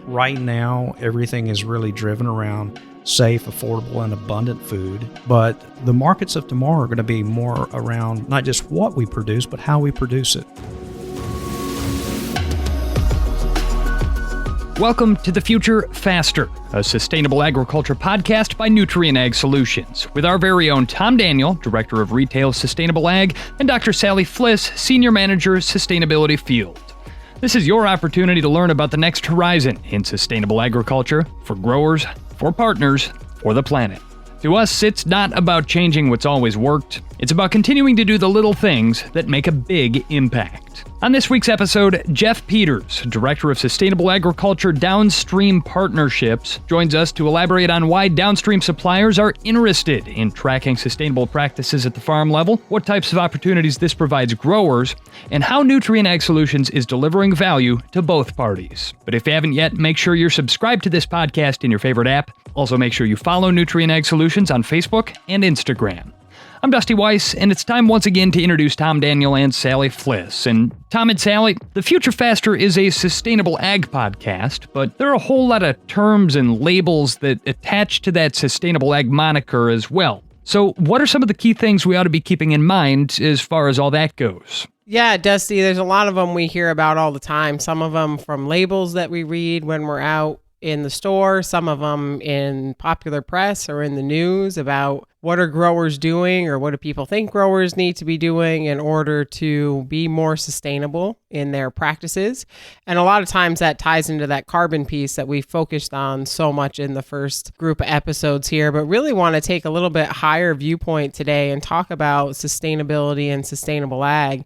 Right now, everything is really driven around safe, affordable, and abundant food. But the markets of tomorrow are going to be more around not just what we produce, but how we produce it. Welcome to The Future Faster, a sustainable agriculture podcast by Nutrien Ag Solutions, with our very own Tom Daniel, Director of Retail Sustainable Ag, and Dr. Sally Fliss, Senior Manager, Sustainability Field. This is your opportunity to learn about the next horizon in sustainable agriculture for growers, for partners, for the planet. To us, it's not about changing what's always worked. It's about continuing to do the little things that make a big impact. On this week's episode, Jeff Peters, Director of Sustainable Agriculture Downstream Partnerships, joins us to elaborate on why downstream suppliers are interested in tracking sustainable practices at the farm level, what types of opportunities this provides growers, and how Nutrien Ag Solutions is delivering value to both parties. But if you haven't yet, make sure you're subscribed to this podcast in your favorite app. Also, make sure you follow Nutrien Ag Solutions on Facebook and Instagram. I'm Dusty Weiss, and it's time once again to introduce Tom Daniel and Sally Fliss. And Tom and Sally, The Future Faster is a sustainable ag podcast, but there are a whole lot of terms and labels that attach to that sustainable ag moniker as well. So what are some of the key things we ought to be keeping in mind as far as all that goes? Yeah, Dusty, there's a lot of them we hear about all the time. Some of them from labels that we read when we're out in the store, some of them in popular press or in the news about what are growers doing or what do people think growers need to be doing in order to be more sustainable in their practices. And a lot of times that ties into that carbon piece that we focused on so much in the first group of episodes here, but really want to take a little bit higher viewpoint today and talk about sustainability and sustainable ag.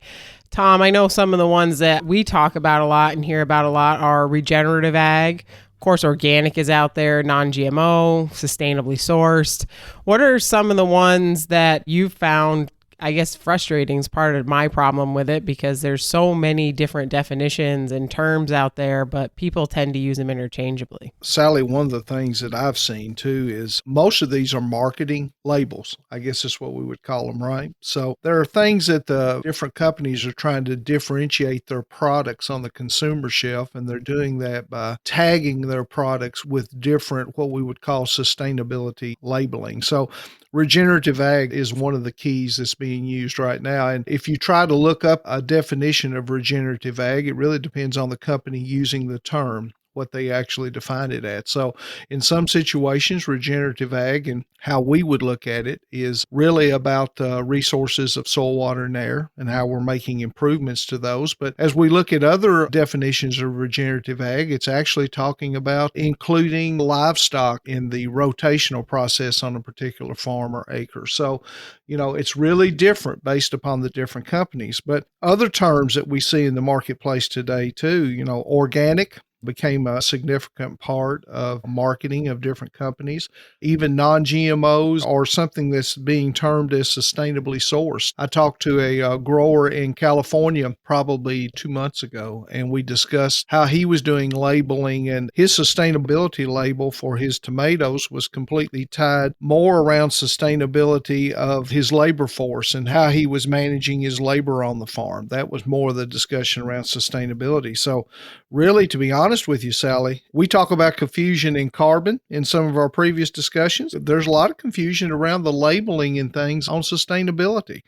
Tom, I know some of the ones that we talk about a lot and hear about a lot are regenerative ag. Of course, organic is out there, non-GMO, sustainably sourced. What are some of the ones that you've found, I guess, frustrating is part of my problem with it because there's so many different definitions and terms out there, but people tend to use them interchangeably. Sally, one of the things that I've seen too is most of these are marketing labels. I guess that's what we would call them, right? So there are things that the different companies are trying to differentiate their products on the consumer shelf, and they're doing that by tagging their products with different, what we would call sustainability labeling. So regenerative ag is one of the keys that's being used right now. And if you try to look up a definition of regenerative ag, it really depends on the company using the term, what they actually define it at. So in some situations, regenerative ag and how we would look at it is really about resources of soil, water, and air and how we're making improvements to those. But as we look at other definitions of regenerative ag, it's actually talking about including livestock in the rotational process on a particular farm or acre. So, it's really different based upon the different companies. But other terms that we see in the marketplace today too, organic became a significant part of marketing of different companies. Even non-GMOs are something that's being termed as sustainably sourced. I talked to a grower in California probably 2 months ago, and we discussed how he was doing labeling, and his sustainability label for his tomatoes was completely tied more around sustainability of his labor force and how he was managing his labor on the farm. That was more of the discussion around sustainability. So really, to be honest with you, Sally, we talk about confusion in carbon in some of our previous discussions. There's a lot of confusion around the labeling and things on sustainability.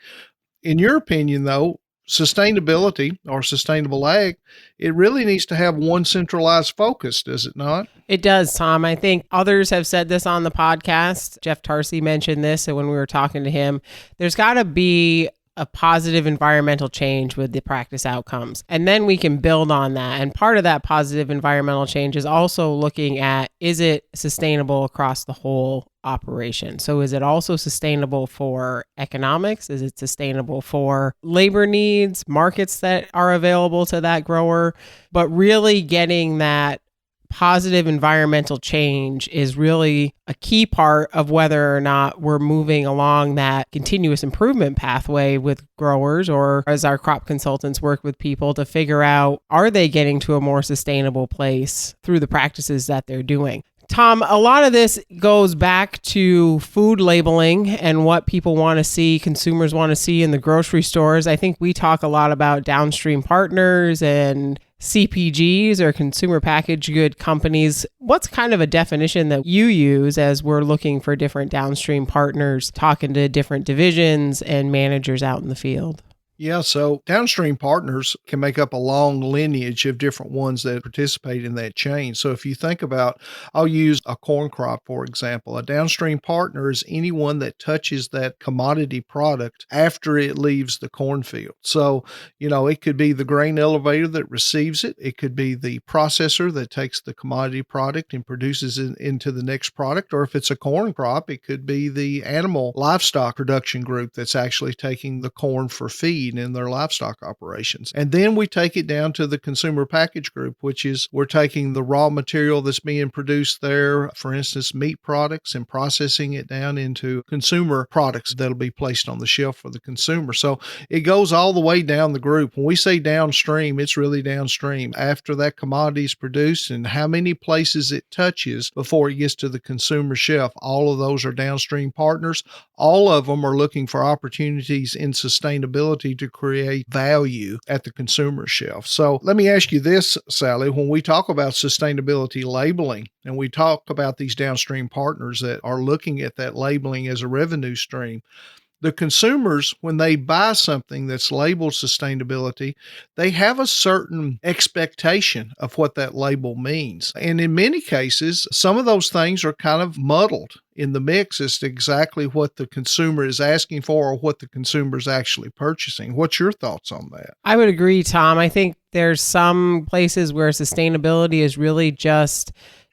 In your opinion, though, sustainability or sustainable ag, it really needs to have one centralized focus, does it not? It does, Tom. I think others have said this on the podcast. Jeff Tarsi mentioned this when we were talking to him. There's got to be a positive environmental change with the practice outcomes. And then we can build on that. And part of that positive environmental change is also looking at, is it sustainable across the whole operation? So is it also sustainable for economics? Is it sustainable for labor needs, markets that are available to that grower? But really getting that positive environmental change is really a key part of whether or not we're moving along that continuous improvement pathway with growers, or as our crop consultants work with people to figure out, are they getting to a more sustainable place through the practices that they're doing? Tom, a lot of this goes back to food labeling and what people want to see, consumers want to see in the grocery stores. I think we talk a lot about downstream partners and CPGs or consumer packaged good companies. What's kind of a definition that you use as we're looking for different downstream partners, talking to different divisions and managers out in the field? Yeah, so downstream partners can make up a long lineage of different ones that participate in that chain. So if you think about, I'll use a corn crop, for example. A downstream partner is anyone that touches that commodity product after it leaves the cornfield. So, it could be the grain elevator that receives it. It could be the processor that takes the commodity product and produces it into the next product. Or if it's a corn crop, it could be the animal livestock production group that's actually taking the corn for feed in their livestock operations. And then we take it down to the consumer package group, which is we're taking the raw material that's being produced there, for instance, meat products, and processing it down into consumer products that'll be placed on the shelf for the consumer. So it goes all the way down the group. When we say downstream, it's really downstream. After that commodity is produced and how many places it touches before it gets to the consumer shelf, all of those are downstream partners. All of them are looking for opportunities in sustainability to create value at the consumer shelf. So let me ask you this, Sally, when we talk about sustainability labeling and we talk about these downstream partners that are looking at that labeling as a revenue stream, the consumers, when they buy something that's labeled sustainability, they have a certain expectation of what that label means. And in many cases, some of those things are kind of muddled in the mix as to exactly what the consumer is asking for or what the consumer is actually purchasing. What's your thoughts on that? I would agree, Tom. I think there's some places where sustainability is really just,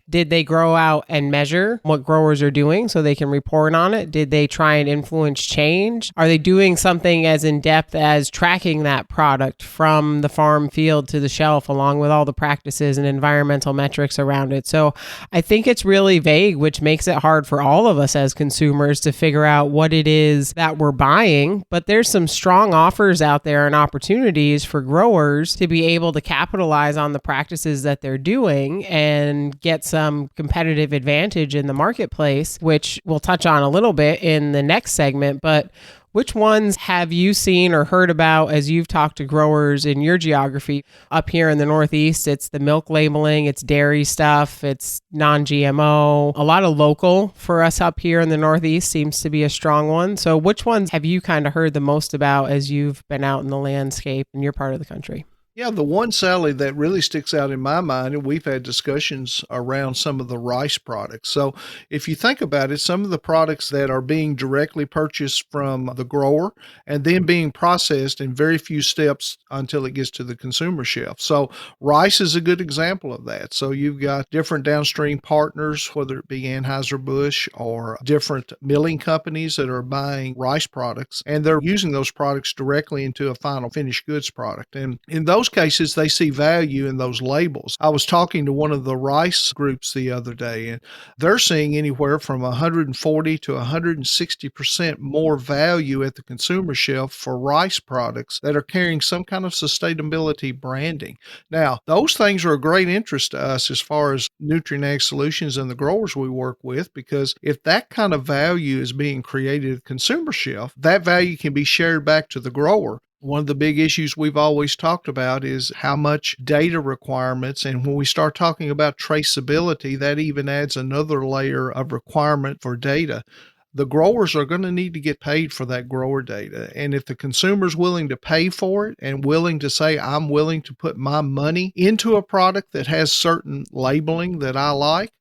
did they grow out and measure what growers are doing so they can report on it? Did they try and influence change? Are they doing something as in-depth as tracking that product from the farm field to the shelf along with all the practices and environmental metrics around it? So I think it's really vague, which makes it hard for all of us as consumers to figure out what it is that we're buying. But there's some strong offers out there and opportunities for growers to be able to capitalize on the practices that they're doing and get some competitive advantage in the marketplace, which we'll touch on a little bit in the next segment. But which ones have you seen or heard about as you've talked to growers in your geography? Up here in the Northeast, it's the milk labeling, it's dairy stuff, it's non-GMO. A lot of local for us up here in the Northeast seems to be a strong one. So which ones have you kind of heard the most about as you've been out in the landscape in your part of the country? Yeah, the one, Sally, that really sticks out in my mind, and we've had discussions around some of the rice products. So if you think about it, some of the products that are being directly purchased from the grower and then being processed in very few steps until it gets to the consumer shelf. So rice is a good example of that. So you've got different downstream partners, whether it be Anheuser-Busch or different milling companies that are buying rice products, and they're using those products directly into a final finished goods product. And in those cases, they see value in those labels. I was talking to one of the rice groups the other day, and they're seeing anywhere from 140 to 160% more value at the consumer shelf for rice products that are carrying some kind of sustainability branding. Now, those things are of great interest to us as far as Nutrien Ag Solutions and the growers we work with, because if that kind of value is being created at the consumer shelf, that value can be shared back to the grower. One of the big issues we've always talked about is how much data requirements. And when we start talking about traceability, that even adds another layer of requirement for data. The growers are going to need to get paid for that grower data. And if the consumer's willing to pay for it and willing to say, I'm willing to put my money into a product that has certain labeling that I like,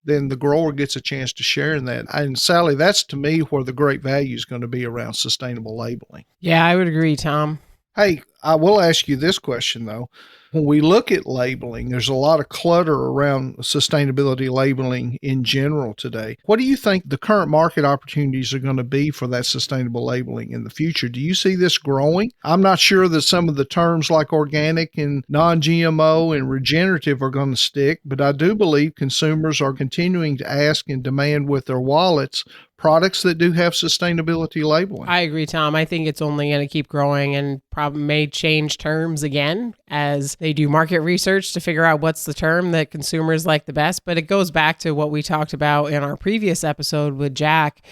then the grower gets a chance to share in that. And Sally, that's to me where the great value is going to be around sustainable labeling. Yeah, I would agree, Tom. Hey, I will ask you this question though. When we look at labeling, there's a lot of clutter around sustainability labeling in general today. What do you think the current market opportunities are going to be for that sustainable labeling in the future? Do you see this growing? I'm not sure that some of the terms like organic and non-GMO and regenerative are going to stick, but I do believe consumers are continuing to ask and demand with their wallets products that do have sustainability labeling. I agree, Tom. I think it's only going to keep growing and probably may change terms again as they do market research to figure out what's the term that consumers like the best. But it goes back to what we talked about in our previous episode with Jack.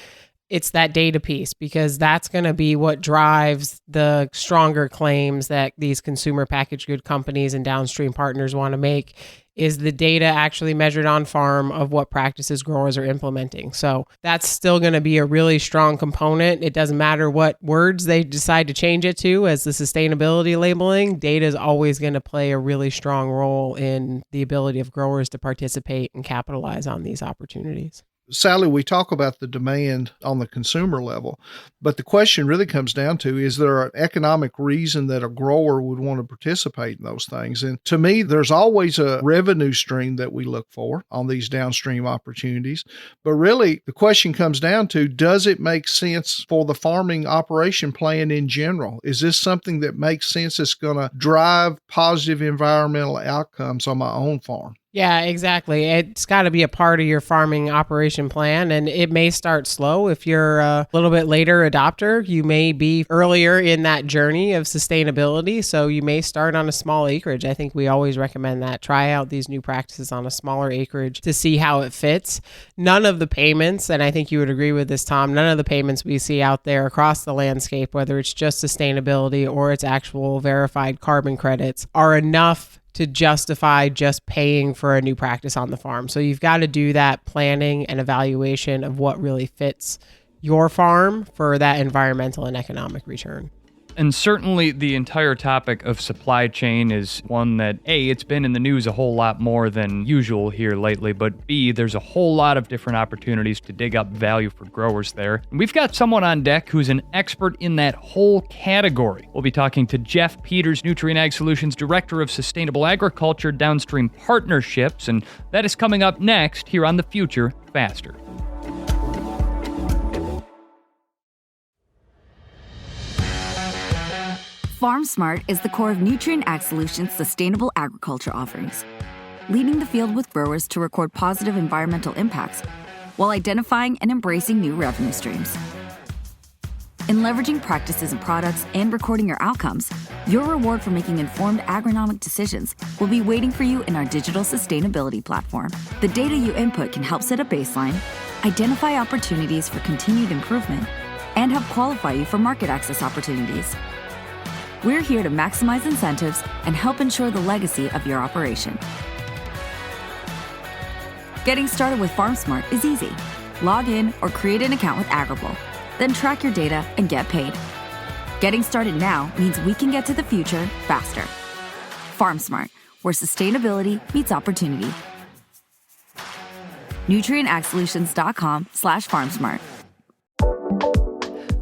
it's that data piece, because that's going to be what drives the stronger claims that these consumer packaged good companies and downstream partners want to make. Is the data actually measured on farm of what practices growers are implementing? So that's still going to be a really strong component. It doesn't matter what words they decide to change it to as the sustainability labeling. Data is always going to play a really strong role in the ability of growers to participate and capitalize on these opportunities. Sally, we talk about the demand on the consumer level, but the question really comes down to, is there an economic reason that a grower would want to participate in those things? And to me, there's always a revenue stream that we look for on these downstream opportunities. But really, the question comes down to, does it make sense for the farming operation plan in general? Is this something that makes sense that's going to drive positive environmental outcomes on my own farm? Yeah, exactly. It's got to be a part of your farming operation plan, and it may start slow. If you're a little bit later adopter, you may be earlier in that journey of sustainability, so you may start on a small acreage. I think we always recommend that. Try out these new practices on a smaller acreage to see how it fits. None of the payments, and I think you would agree with this, Tom, none of the payments we see out there across the landscape, whether it's just sustainability or it's actual verified carbon credits, are enough to justify just paying for a new practice on the farm. So you've got to do that planning and evaluation of what really fits your farm for that environmental and economic return. And certainly the entire topic of supply chain is one that, A, it's been in the news a whole lot more than usual here lately, but B, there's a whole lot of different opportunities to dig up value for growers there. And we've got someone on deck who's an expert in that whole category. We'll be talking to Jeff Peters, Nutrien Ag Solutions Director of Sustainable Agriculture Downstream Partnerships, and that is coming up next here on The Future Faster. FarmSmart is the core of Nutrien Ag Solutions' sustainable agriculture offerings, leading the field with growers to record positive environmental impacts while identifying and embracing new revenue streams. In leveraging practices and products and recording your outcomes, your reward for making informed agronomic decisions will be waiting for you in our digital sustainability platform. The data you input can help set a baseline, identify opportunities for continued improvement, and help qualify you for market access opportunities. We're here to maximize incentives and help ensure the legacy of your operation. Getting started with FarmSmart is easy. Log in or create an account with Agrible, then track your data and get paid. Getting started now means we can get to the future faster. FarmSmart, where sustainability meets opportunity. NutrienAgSolutions.com/FarmSmart.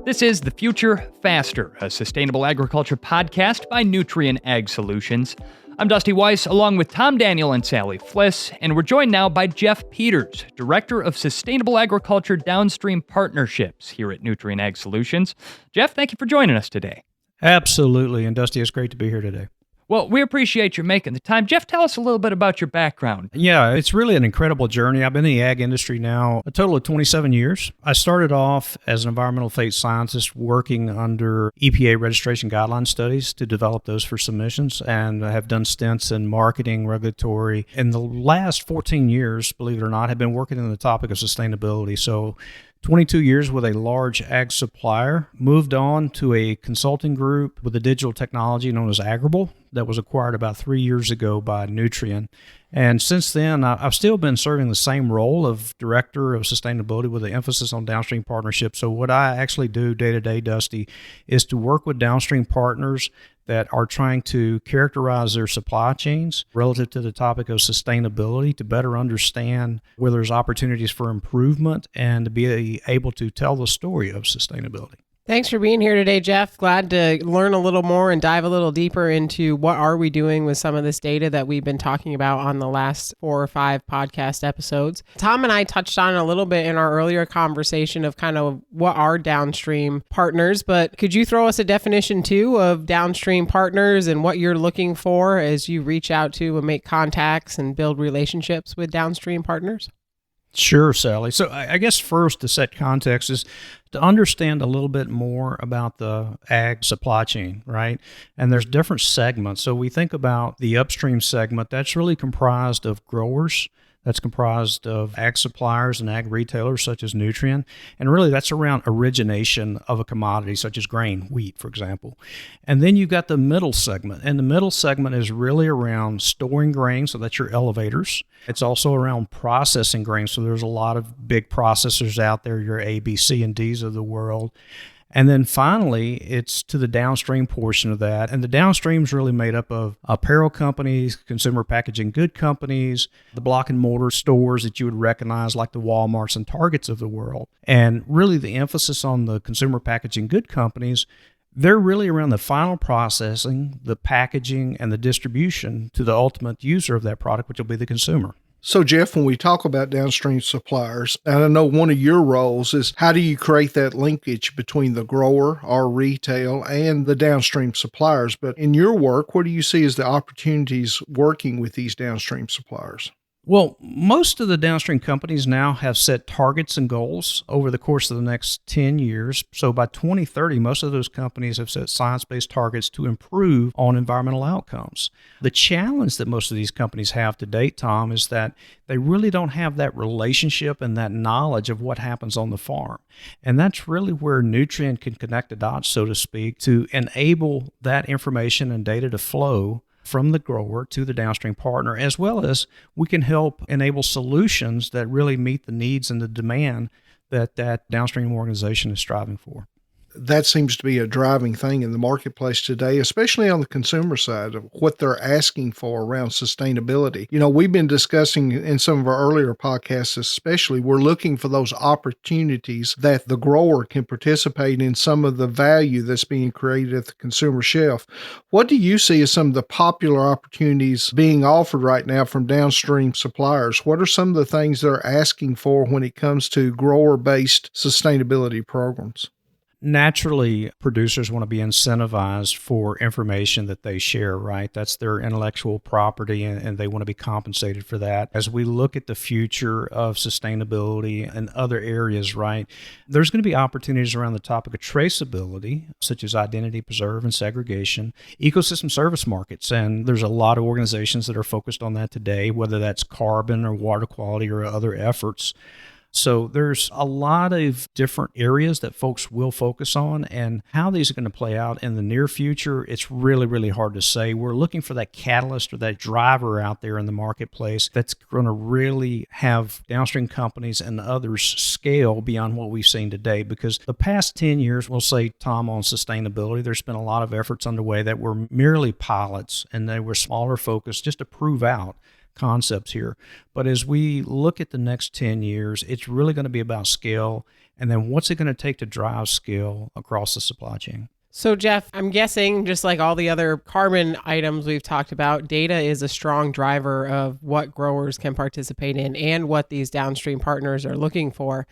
This is The Future Faster, a sustainable agriculture podcast by Nutrien Ag Solutions. I'm Dusty Weiss, along with Tom Daniel and Sally Fliss, and we're joined now by Jeff Peters, Director of Sustainable Agriculture Downstream Partnerships here at Nutrien Ag Solutions. Jeff, thank you for joining us today. Absolutely. And Dusty, it's great to be here today. Well, we appreciate you making the time. Jeff, tell us a little bit about your background. Yeah, it's really an incredible journey. I've been in the ag industry now a total of 27 years. I started off as an environmental phase scientist working under EPA registration guideline studies to develop those for submissions, and I have done stints in marketing, regulatory. In the last 14 years, believe it or not, have been working on the topic of sustainability. So 22 years with a large ag supplier, moved on to a consulting group with a digital technology known as Agrible that was acquired about 3 years ago by Nutrien. And since then, I've still been serving the same role of Director of Sustainability with an emphasis on downstream partnerships. So what I actually do day to day, Dusty, is to work with downstream partners that are trying to characterize their supply chains relative to the topic of sustainability to better understand where there's opportunities for improvement and to be able to tell the story of sustainability. Thanks for being here today, Jeff. Glad to learn a little more and dive a little deeper into what are we doing with some of this data that we've been talking about on the last 4 or 5 podcast episodes. Tom and I touched on a little bit in our earlier conversation of kind of what are downstream partners, but could you throw us a definition too of downstream partners and what you're looking for as you reach out to and make contacts and build relationships with downstream partners? Sure, Sally. So I guess first to set context is to understand a little bit more about the ag supply chain, right? And there's different segments. So we think about the upstream segment, that's really comprised of growers that's comprised of ag suppliers and ag retailers such as Nutrien. And really that's around origination of a commodity such as grain, wheat, for example. And then you've got the middle segment. And the middle segment is really around storing grain, so that's your elevators. It's also around processing grain. So there's a lot of big processors out there, your A, B, C, and Ds of the world. And then finally, it's to the downstream portion of that. And the downstream is really made up of apparel companies, consumer packaging good companies, the block and mortar stores that you would recognize like the Walmarts and Targets of the world. And really the emphasis on the consumer packaging good companies, they're really around the final processing, the packaging, and the distribution to the ultimate user of that product, which will be the consumer. So, Jeff, when we talk about downstream suppliers, and I know one of your roles is how do you create that linkage between the grower, our retail, and the downstream suppliers? But in your work, what do you see as the opportunities working with these downstream suppliers? Well, most of the downstream companies now have set targets and goals over the course of the next 10 years. So by 2030, most of those companies have set science-based targets to improve on environmental outcomes. The challenge that most of these companies have to date, Tom, is that they really don't have that relationship and that knowledge of what happens on the farm. And that's really where Nutrien can connect the dots, so to speak, to enable that information and data to flow from the grower to the downstream partner, as well as we can help enable solutions that really meet the needs and the demand that that downstream organization is striving for. That seems to be a driving thing in the marketplace today, especially on the consumer side of what they're asking for around sustainability. You know, we've been discussing in some of our earlier podcasts, especially, we're looking for those opportunities that the grower can participate in some of the value that's being created at the consumer shelf. What do you see as some of the popular opportunities being offered right now from downstream suppliers? What are some of the things they're asking for when it comes to grower-based sustainability programs? Naturally, producers want to be incentivized for information that they share, right? That's their intellectual property, and they want to be compensated for that. As we look at the future of sustainability and other areas, right, there's going to be opportunities around the topic of traceability, such as identity preserve and segregation, ecosystem service markets, and there's a lot of organizations that are focused on that today, whether that's carbon or water quality or other efforts. So there's a lot of different areas that folks will focus on, and how these are going to play out in the near future, it's really, really hard to say. We're looking for that catalyst or that driver out there in the marketplace that's going to really have downstream companies and others scale beyond what we've seen today. Because the past 10 years, we'll say, Tom, on sustainability, there's been a lot of efforts underway that were merely pilots, and they were smaller focused just to prove out concepts here. But as we look at the next 10 years, it's really going to be about scale, and then what's it going to take to drive scale across the supply chain. So Jeff, I'm guessing just like all the other carbon items we've talked about, data is a strong driver of what growers can participate in and what these downstream partners are looking for.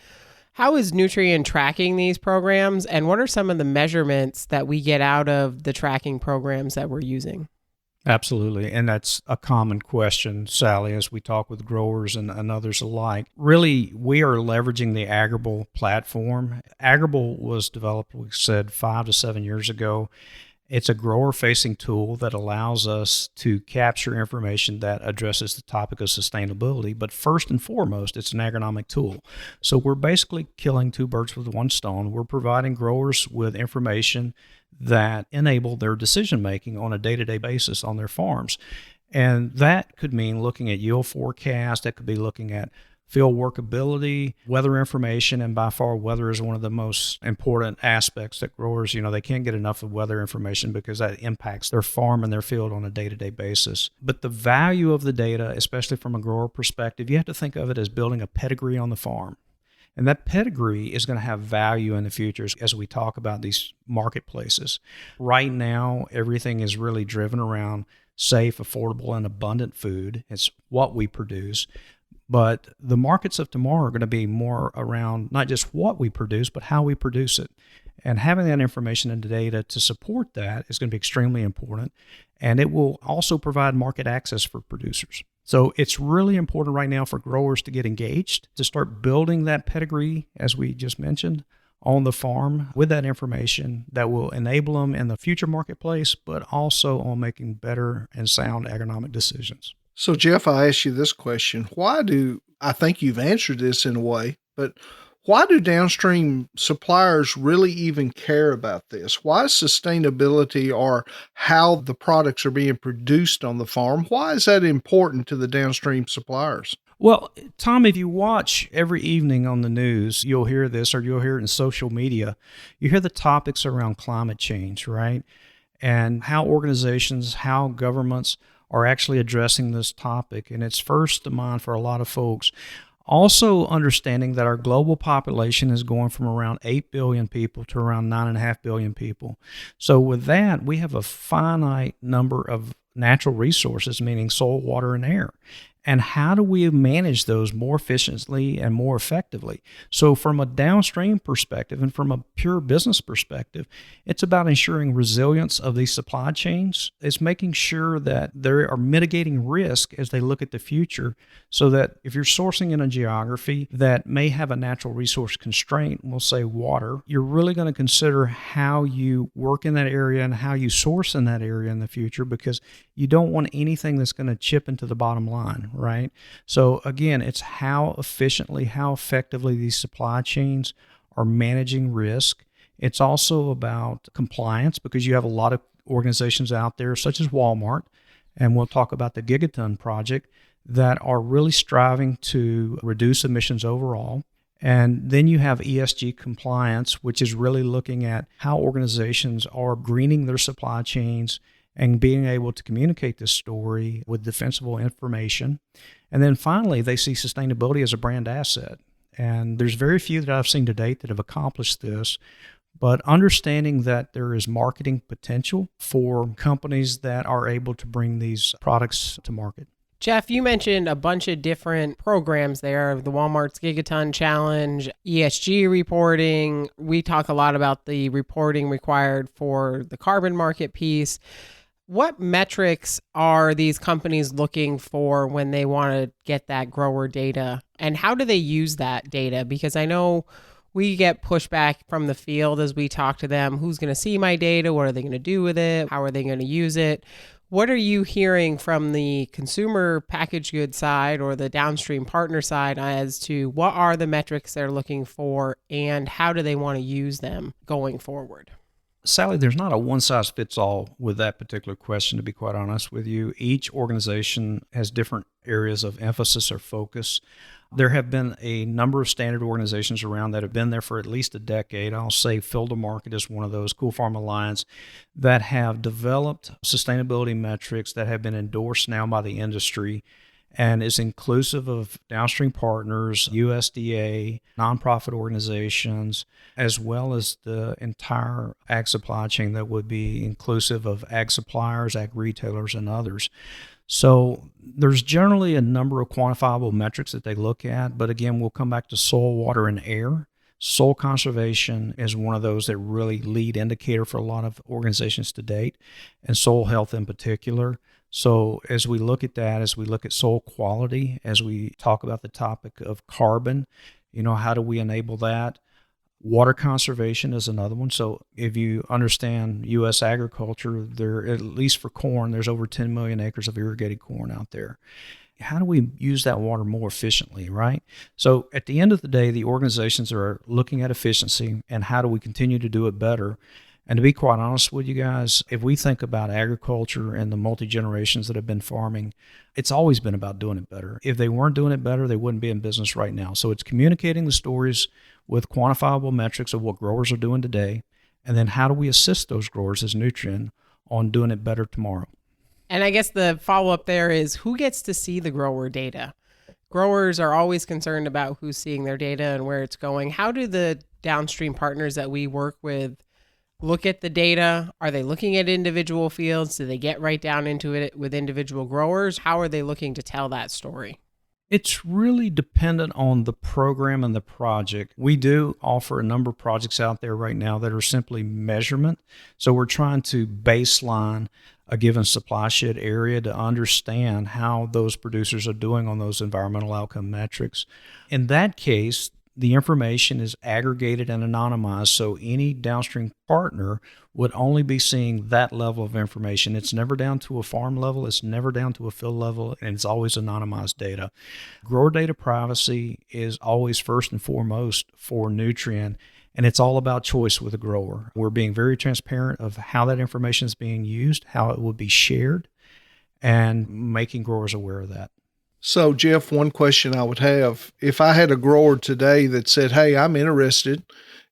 How is Nutrien tracking these programs, and what are some of the measurements that we get out of the tracking programs that we're using? Absolutely. And that's a common question, Sally, as we talk with growers and others alike. Really, we are leveraging the Agrible platform. Agrible was developed, we said, 5 to 7 years ago. It's a grower-facing tool that allows us to capture information that addresses the topic of sustainability. But first and foremost, it's an agronomic tool. So we're basically killing two birds with one stone. We're providing growers with information that enable their decision-making on a day-to-day basis on their farms. And that could mean looking at yield forecast. That could be looking at field workability, weather information, and by far weather is one of the most important aspects that growers, they can't get enough of weather information because that impacts their farm and their field on a day-to-day basis. But the value of the data, especially from a grower perspective, you have to think of it as building a pedigree on the farm. And that pedigree is going to have value in the future as we talk about these marketplaces. Right now, everything is really driven around safe, affordable, and abundant food. It's what we produce. But the markets of tomorrow are going to be more around not just what we produce, but how we produce it. And having that information and data to support that is going to be extremely important. And it will also provide market access for producers. So it's really important right now for growers to get engaged, to start building that pedigree, as we just mentioned, on the farm with that information that will enable them in the future marketplace, but also on making better and sound agronomic decisions. So, Jeff, I ask you this question. I think you've answered this in a way, but why do downstream suppliers really even care about this? Why is sustainability or how the products are being produced on the farm? Why is that important to the downstream suppliers? Well, Tom, if you watch every evening on the news, you'll hear this or you'll hear it in social media. You hear the topics around climate change, right? And how organizations, how governments are actually addressing this topic. And it's first in mind for a lot of folks. Also understanding that our global population is going from around 8 billion people to around 9.5 billion people. So with that, we have a finite number of natural resources, meaning soil, water, and air. And how do we manage those more efficiently and more effectively? So from a downstream perspective and from a pure business perspective, it's about ensuring resilience of these supply chains. It's making sure that they are mitigating risk as they look at the future, so that if you're sourcing in a geography that may have a natural resource constraint, we'll say water, you're really going to consider how you work in that area and how you source in that area in the future, because you don't want anything that's going to chip into the bottom line, right? So again, it's how efficiently, how effectively these supply chains are managing risk. It's also about compliance, because you have a lot of organizations out there, such as Walmart, and we'll talk about the Gigaton project, that are really striving to reduce emissions overall. And then you have ESG compliance, which is really looking at how organizations are greening their supply chains and being able to communicate this story with defensible information. And then finally, they see sustainability as a brand asset. And there's very few that I've seen to date that have accomplished this, but understanding that there is marketing potential for companies that are able to bring these products to market. Jeff, you mentioned a bunch of different programs there, the Walmart's Gigaton Challenge, ESG reporting. We talk a lot about the reporting required for the carbon market piece. What metrics are these companies looking for when they want to get that grower data? And how do they use that data? Because I know we get pushback from the field as we talk to them. Who's going to see my data? What are they going to do with it? How are they going to use it? What are you hearing from the consumer packaged goods side or the downstream partner side as to what are the metrics they're looking for and how do they want to use them going forward? Sally, there's not a one-size-fits-all with that particular question, to be quite honest with you. Each organization has different areas of emphasis or focus. There have been a number of standard organizations around that have been there for at least a decade. I'll say Field to Market is one of those, Cool Farm Alliance, that have developed sustainability metrics that have been endorsed now by the industry and is inclusive of downstream partners, USDA, nonprofit organizations, as well as the entire ag supply chain that would be inclusive of ag suppliers, ag retailers, and others. So there's generally a number of quantifiable metrics that they look at, but again, we'll come back to soil, water, and air. Soil conservation is one of those that really lead indicator for a lot of organizations to date, and soil health in particular. So as we look at that, as we look at soil quality, as we talk about the topic of carbon, how do we enable that? Water conservation is another one. So if you understand U.S. agriculture, there, at least for corn, there's over 10 million acres of irrigated corn out there. How do we use that water more efficiently, right? So at the end of the day, the organizations are looking at efficiency and how do we continue to do it better. And to be quite honest with you guys, if we think about agriculture and the multi-generations that have been farming, it's always been about doing it better. If they weren't doing it better, they wouldn't be in business right now. So it's communicating the stories with quantifiable metrics of what growers are doing today, and then how do we assist those growers as Nutrien on doing it better tomorrow. And I guess the follow-up there is who gets to see the grower data? Growers are always concerned about who's seeing their data and where it's going. How do the downstream partners that we work with look at the data? Are they looking at individual fields? Do they get right down into it with individual growers? How are they looking to tell that story? It's really dependent on the program and the project. We do offer a number of projects out there right now that are simply measurement. So we're trying to baseline a given supply shed area to understand how those producers are doing on those environmental outcome metrics. In that case, the information is aggregated and anonymized, so any downstream partner would only be seeing that level of information. It's never down to a farm level, it's never down to a field level, and it's always anonymized data. Grower data privacy is always first and foremost for Nutrien, and it's all about choice with the grower. We're being very transparent of how that information is being used, how it will be shared, and making growers aware of that. So, Jeff, one question I would have, if I had a grower today that said, hey, I'm interested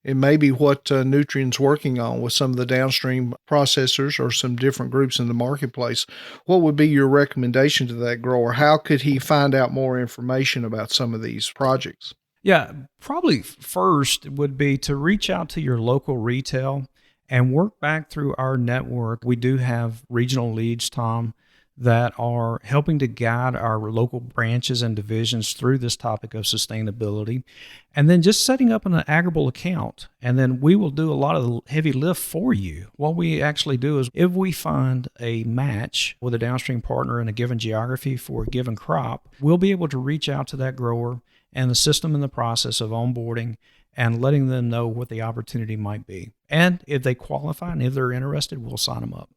in maybe what Nutrien's working on with some of the downstream processors or some different groups in the marketplace, what would be your recommendation to that grower? How could he find out more information about some of these projects? Yeah, probably first would be to reach out to your local retail and work back through our network. We do have regional leads, Tom, that are helping to guide our local branches and divisions through this topic of sustainability. And then just setting up an agrible account. And then we will do a lot of the heavy lift for you. What we actually do is if we find a match with a downstream partner in a given geography for a given crop, we'll be able to reach out to that grower and assist them in the process of onboarding and letting them know what the opportunity might be. And if they qualify and if they're interested, we'll sign them up.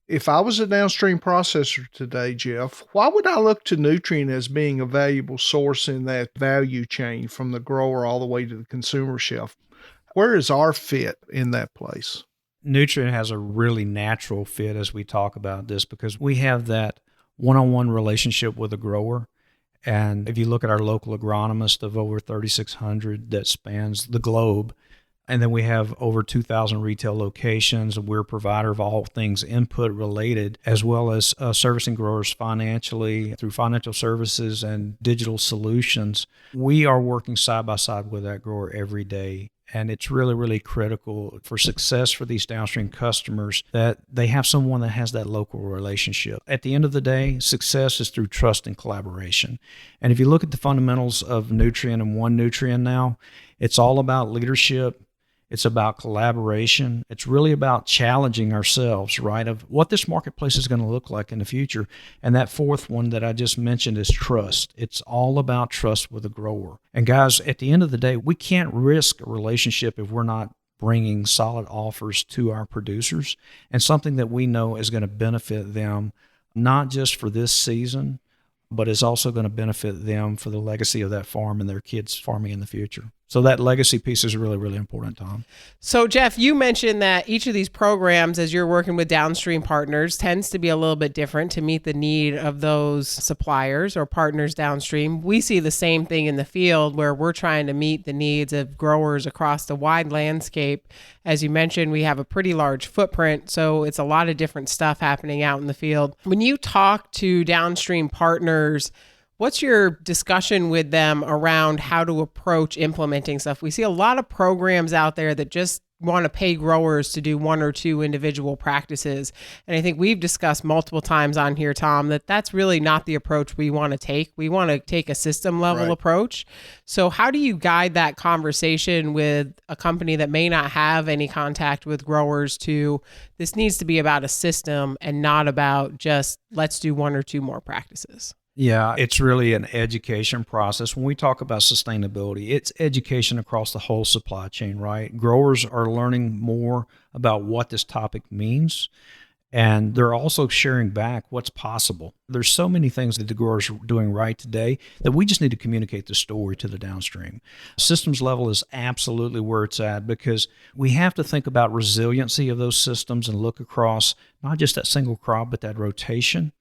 If I was a downstream processor today, Jeff, why would I look to Nutrien as being a valuable source in that value chain from the grower all the way to the consumer shelf? Where is our fit in that place? Nutrien has a really natural fit as we talk about this because we have that one-on-one relationship with the grower. And if you look at our local agronomist of over 3,600 that spans the globe, and then we have over 2,000 retail locations, and we're a provider of all things input related, as well as servicing growers financially through financial services and digital solutions. We are working side by side with that grower every day. And it's really, really critical for success for these downstream customers that they have someone that has that local relationship. At the end of the day, success is through trust and collaboration. And if you look at the fundamentals of Nutrien and One Nutrien now, it's all about leadership. It's about collaboration. It's really about challenging ourselves, right, of what this marketplace is going to look like in the future. And that fourth one that I just mentioned is trust. It's all about trust with the grower. And guys, at the end of the day, we can't risk a relationship if we're not bringing solid offers to our producers and something that we know is going to benefit them, not just for this season, but is also going to benefit them for the legacy of that farm and their kids farming in the future. So that legacy piece is really, really important, Tom. So, Jeff, you mentioned that each of these programs, as you're working with downstream partners, tends to be a little bit different to meet the need of those suppliers or partners downstream. We see the same thing in the field where we're trying to meet the needs of growers across the wide landscape. As you mentioned, we have a pretty large footprint, so it's a lot of different stuff happening out in the field. When you talk to downstream partners, what's your discussion with them around how to approach implementing stuff? We see a lot of programs out there that just want to pay growers to do one or two individual practices. And I think we've discussed multiple times on here, Tom, that that's really not the approach we want to take. We want to take a system level approach. So how do you guide that conversation with a company that may not have any contact with growers to this needs to be about a system and not about just let's do one or two more practices? Yeah, it's really an education process. When we talk about sustainability, it's education across the whole supply chain, right? Growers are learning more about what this topic means, and they're also sharing back what's possible. There's so many things that the growers are doing right today that we just need to communicate the story to the downstream. Systems level is absolutely where it's at because we have to think about resiliency of those systems and look across not just that single crop, but that rotation.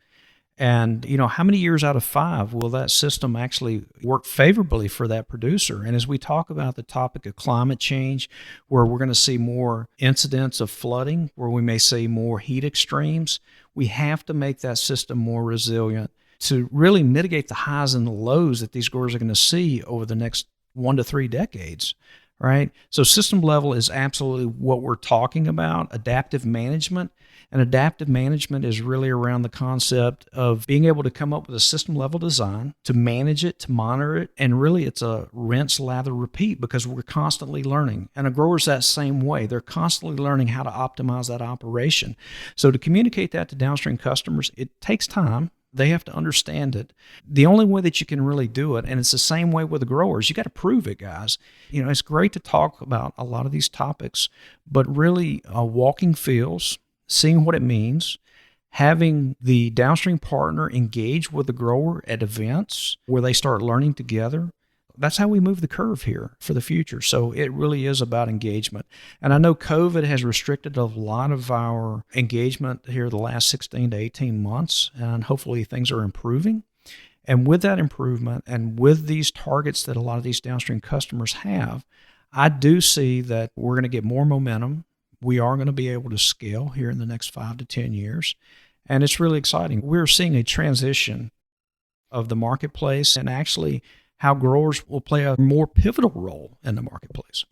And, how many years out of 5 will that system actually work favorably for that producer? And as we talk about the topic of climate change, where we're going to see more incidents of flooding, where we may see more heat extremes, we have to make that system more resilient to really mitigate the highs and the lows that these growers are going to see over the next 1 to 3 decades. Right? So system level is absolutely what we're talking about, adaptive management. And adaptive management is really around the concept of being able to come up with a system level design, to manage it, to monitor it. And really it's a rinse, lather, repeat because we're constantly learning. And a grower's that same way. They're constantly learning how to optimize that operation. So to communicate that to downstream customers, it takes time. They have to understand it. The only way that you can really do it, and it's the same way with the growers, you got to prove it, guys. It's great to talk about a lot of these topics, but really walking fields, seeing what it means, having the downstream partner engage with the grower at events where they start learning together. That's how we move the curve here for the future. So it really is about engagement. And I know COVID has restricted a lot of our engagement here the last 16 to 18 months, and hopefully things are improving. And with that improvement and with these targets that a lot of these downstream customers have, I do see that we're going to get more momentum. We are going to be able to scale here in the next 5 to 10 years. And it's really exciting. We're seeing a transition of the marketplace and actually how growers will play a more pivotal role in the marketplace.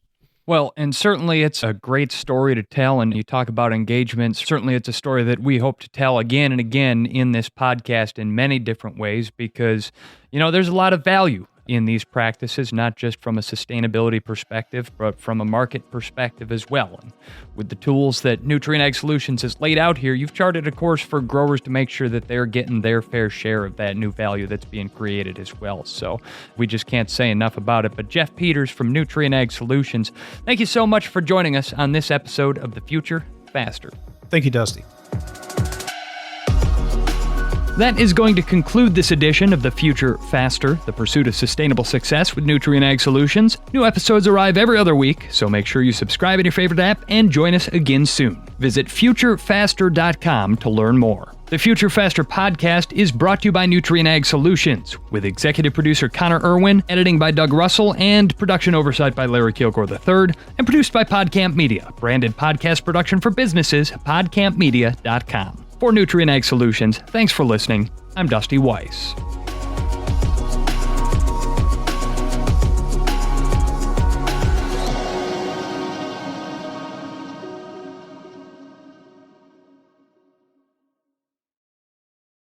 Well, and certainly it's a great story to tell, and you talk about engagement. Certainly it's a story that we hope to tell again and again in this podcast in many different ways because, there's a lot of value in these practices, not just from a sustainability perspective, but from a market perspective as well. And with the tools that Nutrien Ag Solutions has laid out here, you've charted a course for growers to make sure that they're getting their fair share of that new value that's being created as well. So we just can't say enough about it. But Jeff Peters from Nutrien Ag Solutions, thank you so much for joining us on this episode of The Future Faster. Thank you, Dusty. That is going to conclude this edition of The Future Faster, the pursuit of sustainable success with Nutrien Ag Solutions. New episodes arrive every other week, so make sure you subscribe in your favorite app and join us again soon. Visit futurefaster.com to learn more. The Future Faster podcast is brought to you by Nutrien Ag Solutions, with executive producer Connor Irwin, editing by Doug Russell, and production oversight by Larry Kilgore III, and produced by PodCamp Media, branded podcast production for businesses, podcampmedia.com. For Nutrien Ag Solutions, thanks for listening. I'm Dusty Weiss.